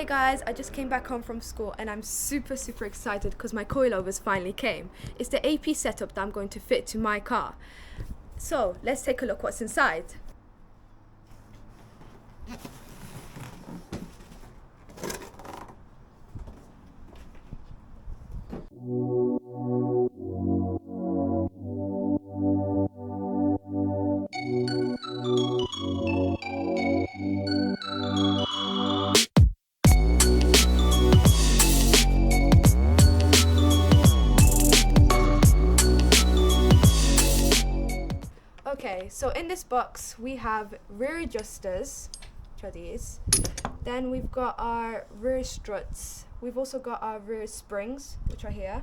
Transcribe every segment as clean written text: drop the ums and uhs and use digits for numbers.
guys, I just came back home from school and I'm super excited because my coilovers finally came. It's the AP setup that I'm going to fit to my car. So let's take a look what's inside. Okay, so in this box we have rear adjusters, which are these. Then we've got our rear struts. We've also got our rear springs, which are here.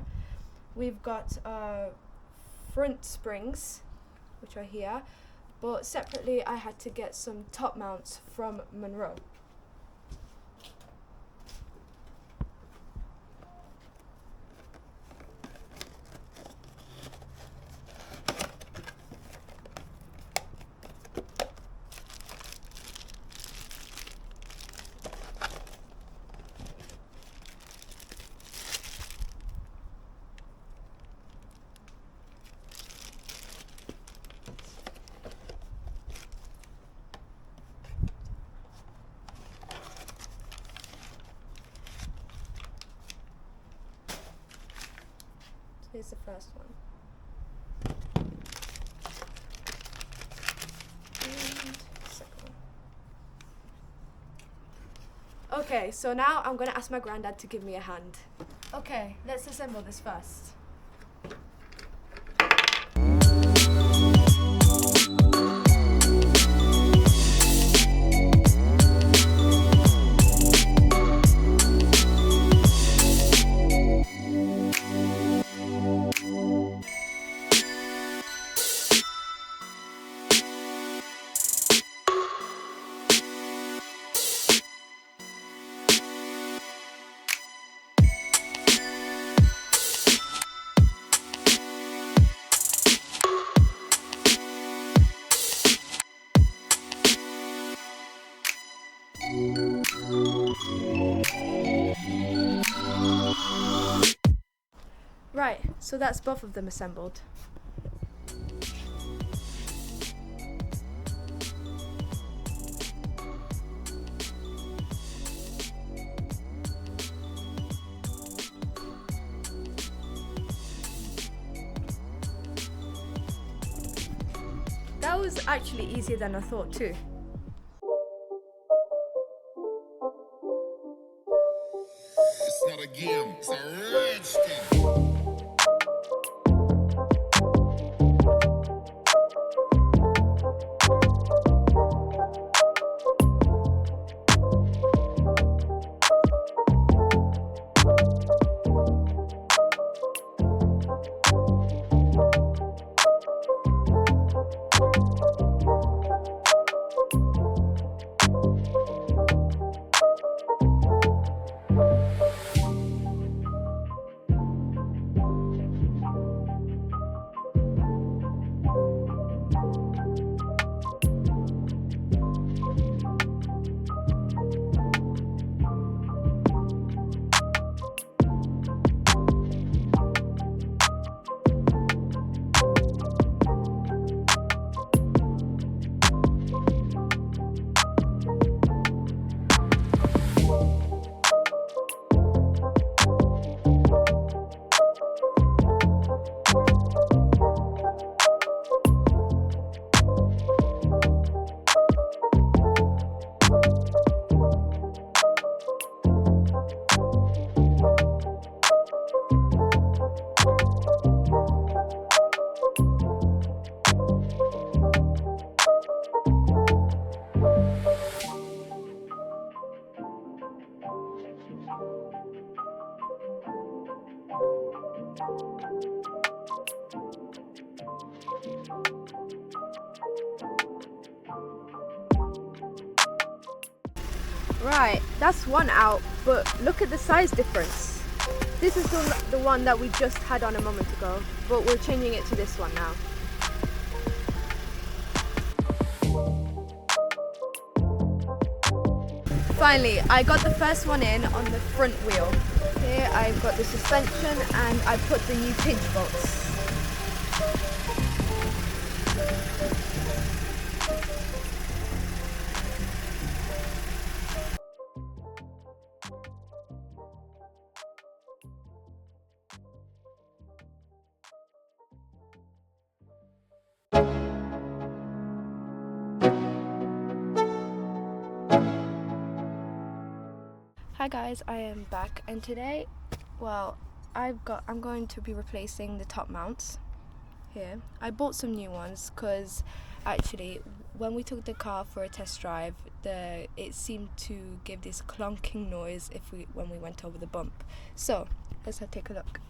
We've got our front springs, which are here. But separately I had to get some top mounts from Monroe. Here's the first one. And second one. Okay, so now I'm going to ask my granddad to give me a hand. Okay, let's assemble this first. Right, so that's both of them assembled. That was actually easier than I thought too. It's not a game, it's a rich thing. Right, that's one out, but look at the size difference. This is the one that we just had on a moment ago, but we're changing it to this one now. finally, I got the first one in on the front wheel. Here I've got the suspension and I put the new pinch bolts. Hi guys, I am back, and today, well, I'm going to be replacing the top mounts here. I bought some new ones because actually when we took the car for a test drive, it seemed to give this clunking noise when we went over the bump. So let's take a look.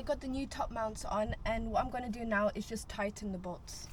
got the new top mounts on, and what I'm going to do now is just tighten the bolts.